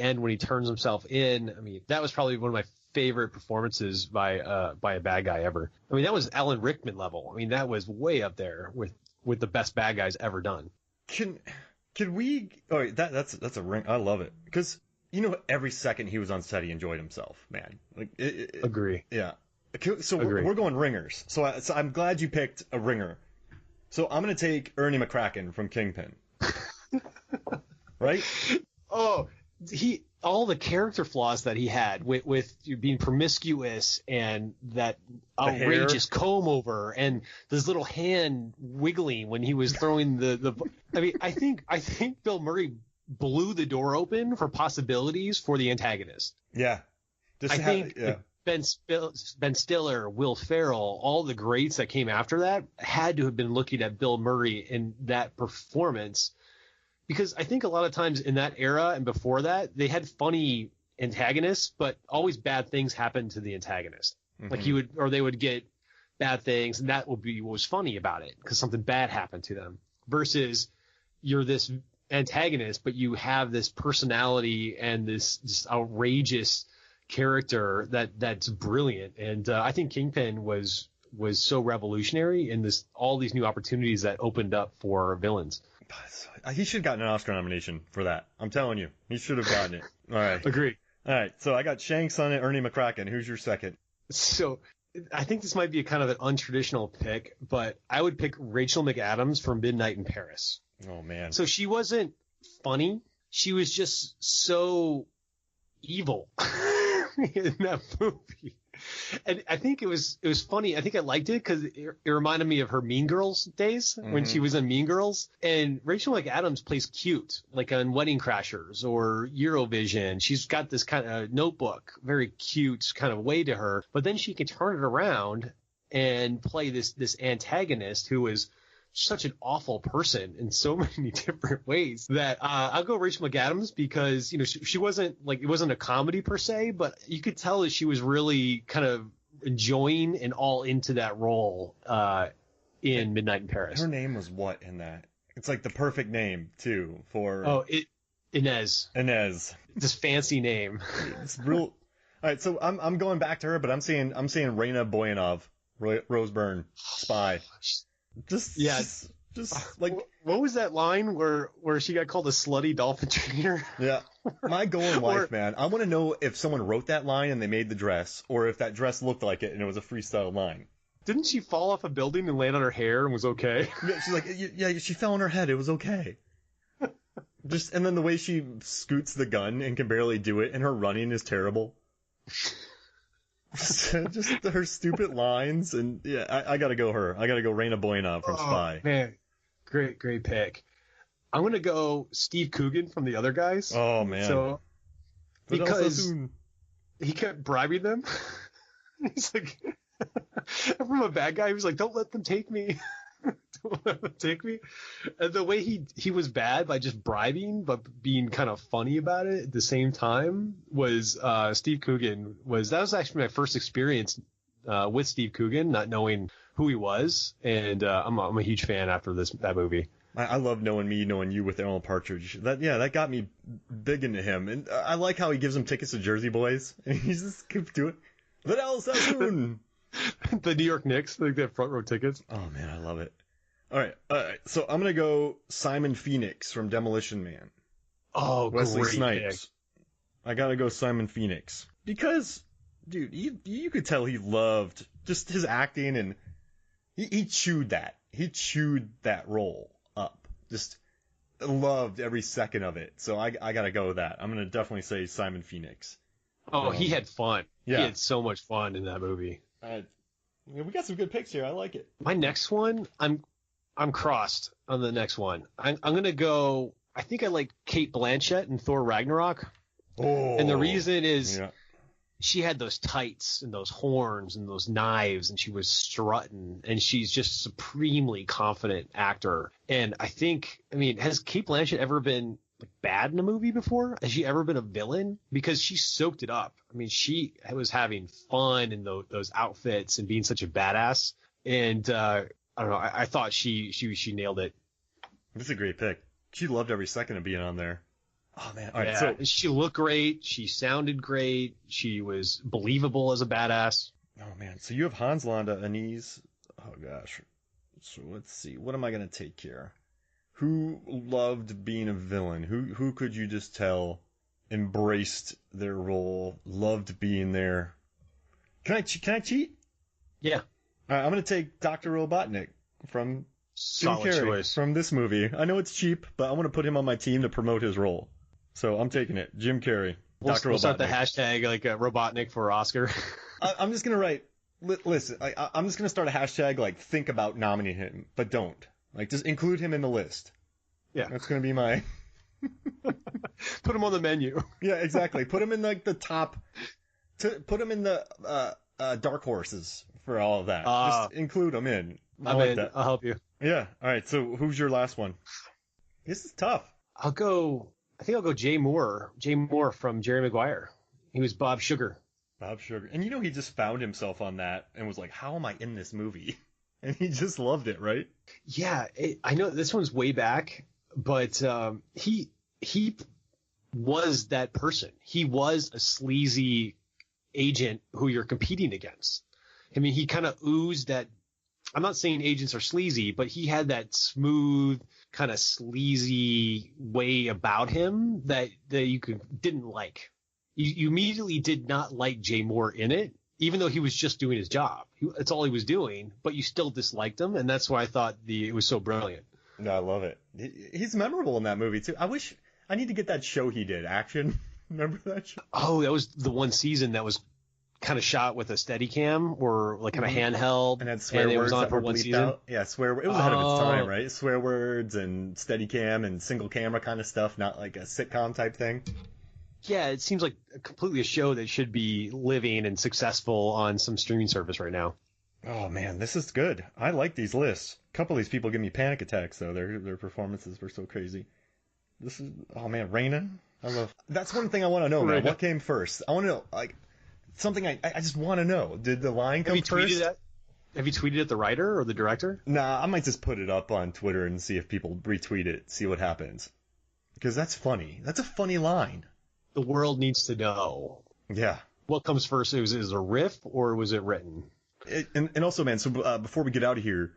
And when he turns himself in, I mean, that was probably one of my favorite performances by a bad guy ever. I mean, that was Alan Rickman level. I mean, that was way up there with the best bad guys ever done. Can we? Oh, that's a ring. I love it because every second he was on set, he enjoyed himself, man. Like, agree. Yeah. So we're going ringers. So I'm glad you picked a ringer. So I'm gonna take Ernie McCracken from Kingpin. Right? Oh, all the character flaws that he had with being promiscuous and that outrageous comb over and this little hand wiggling when he was throwing the I mean, I think Bill Murray blew the door open for possibilities for the antagonist. Yeah. Ben Stiller, Will Ferrell, all the greats that came after that had to have been looking at Bill Murray in that performance. Because I think a lot of times in that era and before that, they had funny antagonists, but always bad things happened to the antagonist. Mm-hmm. Like they would get bad things, and that would be what was funny about it, because something bad happened to them. Versus you're this antagonist, but you have this personality and this outrageous character that's brilliant. And I think Kingpin was so revolutionary in all these new opportunities that opened up for villains. He should have gotten an Oscar nomination for that. I'm telling you. He should have gotten it. All right. Agreed. All right. So I got Shanks on it, Ernie McCracken. Who's your second? So I think this might be a kind of an untraditional pick, but I would pick Rachel McAdams from Midnight in Paris. Oh, man. So she wasn't funny. She was just so evil in that movie. And I think it was funny. I think I liked it because it reminded me of her Mean Girls days when she was in Mean Girls. And Rachel McAdams plays cute, like on Wedding Crashers or Eurovision. She's got this kind of Notebook, very cute kind of way to her. But then she can turn it around and play this antagonist who is such an awful person in so many different ways that I'll go Rachel McAdams because, she wasn't like, it wasn't a comedy per se, but you could tell that she was really kind of enjoying and all into that role in Midnight in Paris. Her name was what in that? It's like the perfect name too for. Oh, Inez. This fancy name. It's real. All right. So I'm going back to her, but I'm saying Raina Boyanov, Rose Byrne, Spy. Just like, what was that line where she got called a slutty dolphin trainer? Yeah, my goal in life, man. I want to know if someone wrote that line and they made the dress, or if that dress looked like it and it was a freestyle line. Didn't she fall off a building and land on her hair and was okay? Yeah, she's like, yeah, she fell on her head. It was okay. And then the way she scoots the gun and can barely do it, and her running is terrible. Just her stupid lines, and yeah, I gotta go her. I gotta go Raina Boyanov from Spy. Man, great pick. I'm gonna go Steve Coogan from The Other Guys. Oh man, so because he kept bribing them. He's like, from a bad guy, he was like, "Don't let them take me." Don't let them take me. And the way he was bad by just bribing, but being kind of funny about it at the same time was Steve Coogan. That was actually my first experience with Steve Coogan, not knowing who he was, and I'm a huge fan after that movie. I love knowing you with Alan Partridge. That got me big into him, and I like how he gives him tickets to Jersey Boys, and he just keeps doing Vidal Sassoon. The New York Knicks, like they have front row tickets. Oh man, I love it. All right. So I'm gonna go Simon Phoenix from Demolition Man. Oh, Wesley great Snipes. Pick. I gotta go Simon Phoenix because, dude, you could tell he loved just his acting, and he chewed that. He chewed that role up. Just loved every second of it. So I gotta go with that. I'm gonna definitely say Simon Phoenix. Oh, he had fun. Yeah. He had so much fun in that movie. We got some good picks here. I like it. My next one, I'm crossed on the next one. I'm gonna go. I think I like Cate Blanchett in Thor Ragnarok. Oh, and the reason is she had those tights and those horns and those knives, and she was strutting, and she's just a supremely confident actor. And I mean, has Cate Blanchett ever been bad in a movie before? Has she ever been a villain? Because she soaked it up. I mean, she was having fun in those outfits and being such a badass. And I don't know. I thought she nailed it. This is a great pick. She loved every second of being on there. Oh man. All right. Yeah, So she looked great. She sounded great. She was believable as a badass. oh man. So you have Hans Landa, Anise. Oh gosh. So let's see. What am I gonna take here? Who loved being a villain? Who could you just tell embraced their role, loved being there? Can I cheat? Yeah, All right, I'm gonna take Dr. Robotnik from Jim solid Carrey choice. from this movie. I know it's cheap, but I want to put him on my team to promote his role. So I'm taking it. Jim Carrey. Dr. We'll Robotnik. start the hashtag like Robotnik for Oscar. I'm just gonna write. Listen, I'm just gonna start a hashtag like think about nominating him, but don't. Like just include him in the list. Yeah, That's gonna be my. put him on the menu. Yeah, exactly. Put him in like the top. Put him in the dark horses for all of that. Just include him in. I like that. I'll help you. Yeah. All right. So who's your last one? This is tough. I think I'll go Jay Moore. Jay Moore from Jerry Maguire. He was Bob Sugar. Bob Sugar. And you know he just found himself on that and was like, how am I in this movie? And he just loved it, right? Yeah, I know this one's way back, but he was that person. He was a sleazy agent who you're competing against. I mean, he kind of oozed that. I'm not saying agents are sleazy, but he had that smooth, kind of sleazy way about him that you didn't like. You immediately did not like Jay Moore in it, even though he was just doing his job. That's all he was doing, but you still disliked him, and that's why I thought it was so brilliant. No, I love it. He's memorable in that movie, too. I need to get that show he did, Action. Remember that show? Oh, that was the one season that was kind of shot with a Steadicam or like kind of handheld, and had swear words it was on that for were one bleeped season. out. Yeah, it was ahead of its time, right? Swear words and Steadicam and single camera kind of stuff, not like a sitcom type thing. Yeah, it seems like completely a show that should be living and successful on some streaming service right now. Oh man, this is good. I like these lists. A couple of these people give me panic attacks though. Their performances were so crazy. This is Raina. That's one thing I want to know, man. What came first? I want to know, like, something I just want to know. Did the line come first? Have you tweeted at the writer or the director? Nah, I might just put it up on Twitter and see if people retweet it, see what happens. Because that's funny. That's a funny line. The world needs to know. Yeah. What comes first? Is it a riff or was it written? And also, man, so before we get out of here,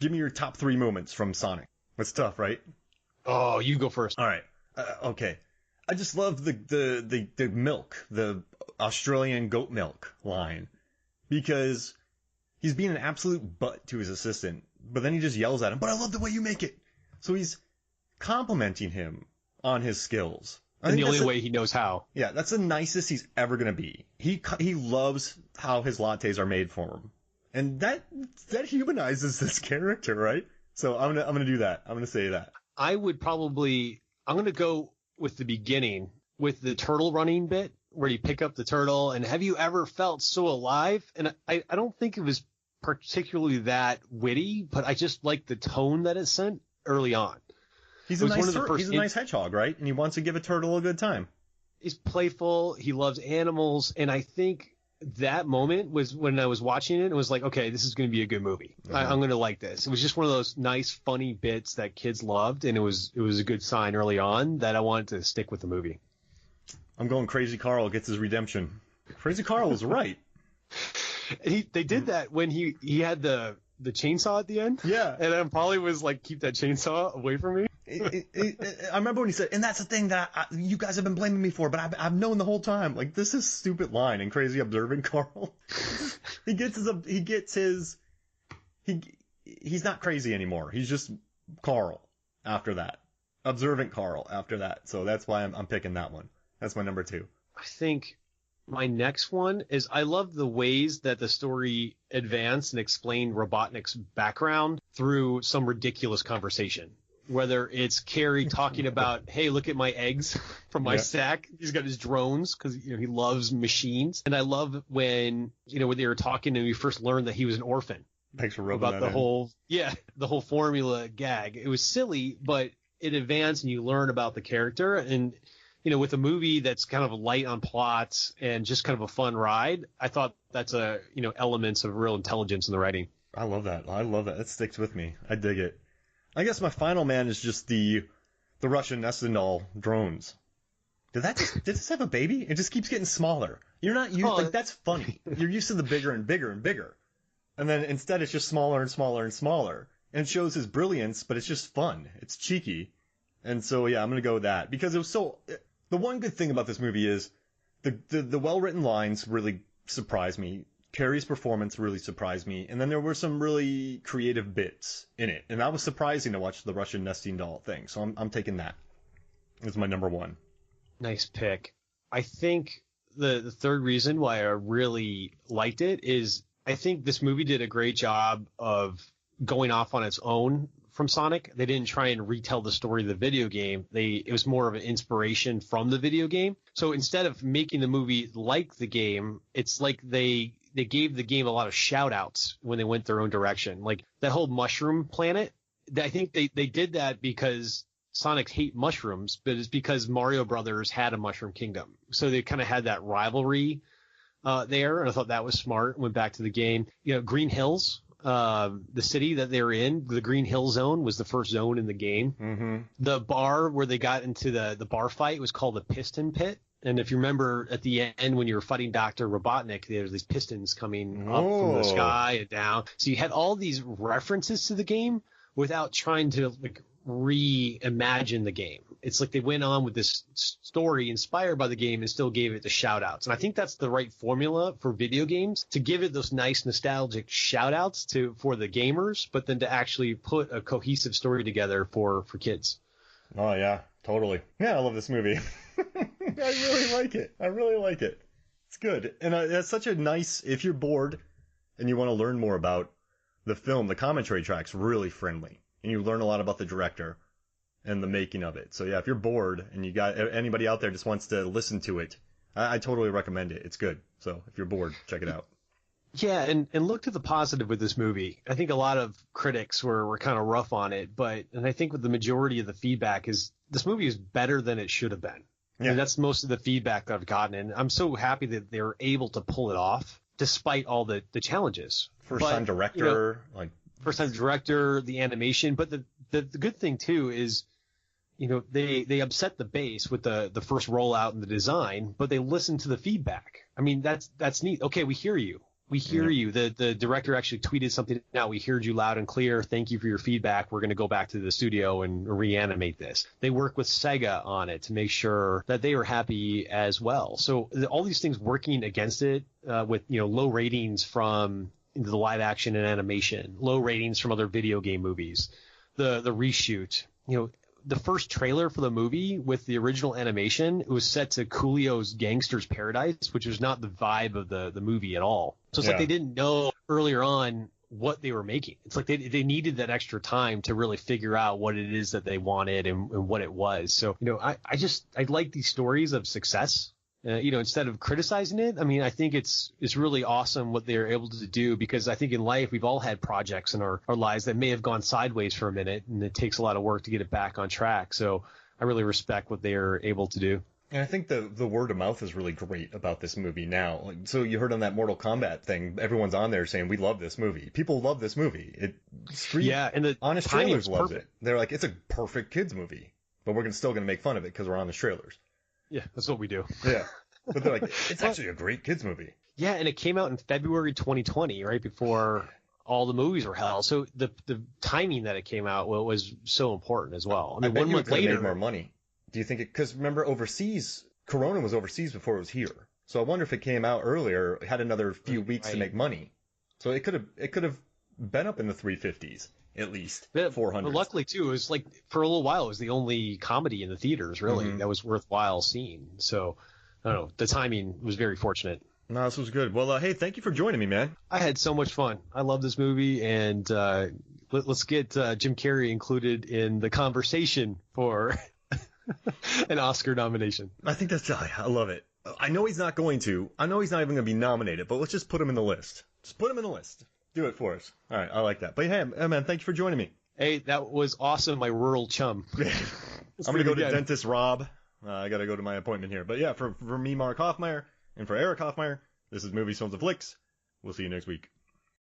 give me your top 3 moments from Sonic. That's tough, right? Oh, you go first. All right. Okay. I just love the milk, the Australian goat milk line, because he's being an absolute butt to his assistant, but then he just yells at him, but I love the way you make it. So he's complimenting him on his skills. And the only way he knows how. Yeah, that's the nicest he's ever going to be. He loves how his lattes are made for him. And that humanizes this character, right? So I'm going to do that. I'm going to say that. I'm going to go with the beginning with the turtle running bit where you pick up the turtle and have you ever felt so alive? And I don't think it was particularly that witty, but I just like the tone that it sent early on. He's a nice hedgehog, right? And he wants to give a turtle a good time. He's playful. He loves animals. And I think that moment was when I was watching it, it was like, okay, this is going to be a good movie. Mm-hmm. I'm going to like this. It was just one of those nice, funny bits that kids loved. And it was a good sign early on that I wanted to stick with the movie. I'm going Crazy Carl gets his redemption. Crazy Carl was right. They did that when he had the chainsaw at the end. Yeah. And then Polly was like, keep that chainsaw away from me. I remember when he said, and that's the thing that you guys have been blaming me for, but I've known the whole time. Like, this is a stupid line in Crazy Observant Carl. He's not crazy anymore. He's just Carl after that. Observant Carl after that. So that's why I'm picking that one. That's my number 2. I think my next one is I love the ways that the story advanced and explained Robotnik's background through some ridiculous conversation. Whether it's Carrey talking about, hey, look at my eggs from my sack. He's got his drones because he loves machines. And I love when they were talking and we first learned that he was an orphan. Thanks for rubbing about that in. The whole formula gag. It was silly, but it advanced and you learn about the character. And with a movie that's kind of light on plots and just kind of a fun ride, I thought that's elements of real intelligence in the writing. I love that. That sticks with me. I dig it. I guess my final man is just the Russian nested doll drones. did this have a baby? It just keeps getting smaller. You're not used, like, that's funny. You're used to the bigger and bigger and bigger. And then instead it's just smaller and smaller and smaller. And it shows his brilliance, but it's just fun. It's cheeky. And so, yeah, I'm going to go with that. Because it was the one good thing about this movie is the well-written lines really surprised me. Carrey's performance really surprised me. And then there were some really creative bits in it. And that was surprising to watch the Russian nesting doll thing. So I'm taking that. It's my number one. Nice pick. I think the third reason why I really liked it is I think this movie did a great job of going off on its own from Sonic. They didn't try and retell the story of the video game. It was more of an inspiration from the video game. So instead of making the movie like the game, it's like they gave the game a lot of shout outs when they went their own direction. Like that whole mushroom planet, I think they did that because Sonic hate mushrooms, but it's because Mario Brothers had a Mushroom Kingdom. So they kind of had that rivalry there, and I thought that was smart. Went back to the game. You know, Green Hills, the city that they were in, the Green Hill Zone was the first zone in the game. Mm-hmm. The bar where they got into the bar fight was called the Piston Pit. And if you remember at the end when you were fighting Dr. Robotnik, there's these pistons coming up from the sky and down. So you had all these references to the game without trying to like reimagine the game. It's like they went on with this story inspired by the game and still gave it the shout outs. And I think that's the right formula for video games, to give it those nice nostalgic shout outs for the gamers, but then to actually put a cohesive story together for kids. Oh yeah, totally. Yeah, I love this movie. I really like it. It's good. And it's such a nice, if you're bored and you want to learn more about the film, the commentary track's really friendly. And you learn a lot about the director and the making of it. So yeah, if you're bored and you got anybody out there just wants to listen to it, I totally recommend it. It's good. So if you're bored, check it out. Yeah, and look to the positive with this movie. I think a lot of critics were kind of rough on it, and I think with the majority of the feedback is this movie is better than it should have been. Yeah. And that's most of the feedback that I've gotten, and I'm so happy that they were able to pull it off despite all the challenges. First-time director, first-time director, the animation, but the good thing too is, they upset the base with the first rollout and the design, but they listened to the feedback. I mean, that's neat. Okay, we hear you. We hear you. The director actually tweeted something out. We heard you loud and clear. Thank you for your feedback. We're going to go back to the studio and reanimate this. They work with Sega on it to make sure that they are happy as well. So all these things working against it with, low ratings from the live action and animation, low ratings from other video game movies, the reshoot, the first trailer for the movie with the original animation, it was set to Coolio's Gangster's Paradise, which was not the vibe of the movie at all. So it's like they didn't know earlier on what they were making. It's like they needed that extra time to really figure out what it is that they wanted and what it was. So, I like these stories of success. Instead of criticizing it, I mean, I think it's really awesome what they're able to do, because I think in life we've all had projects in our lives that may have gone sideways for a minute, and it takes a lot of work to get it back on track. So I really respect what they're able to do. And I think the word of mouth is really great about this movie now. Like, so you heard on that Mortal Kombat thing, everyone's on there saying, we love this movie. People love this movie. And the Honest Trailers loves it. They're like, it's a perfect kids movie, but we're still going to make fun of it because we're Honest Trailers. Yeah, that's what we do. Yeah. But they're like, it's actually a great kids movie. Yeah, and it came out in February 2020, right before all the movies were held. So the timing that it came out was so important as well. I mean, 1 month later, made more money. Do you think it? Because remember, overseas, Corona was overseas before it was here. So I wonder if it came out earlier, had another few weeks to make money. So it could have been up in the 350s. At least 400. But luckily, too, it was like for a little while, it was the only comedy in the theaters, really, that was worthwhile seeing. So, I don't know, the timing was very fortunate. No, this was good. Well, hey, thank you for joining me, man. I had so much fun. I love this movie, and let's get Jim Carrey included in the conversation for an Oscar nomination. I think I love it. I know he's not going to. I know he's not even going to be nominated, but let's just put him in the list. Just put him in the list. Do it for us. All right, I like that. But hey, man, thank you for joining me. Hey, that was awesome, my rural chum. I'm going to go to Dentist Rob. I got to go to my appointment here. But yeah, for me, Mark Hoffmeyer, and for Erik Hoffmeyer, this is Movies, Films, and Flicks. We'll see you next week.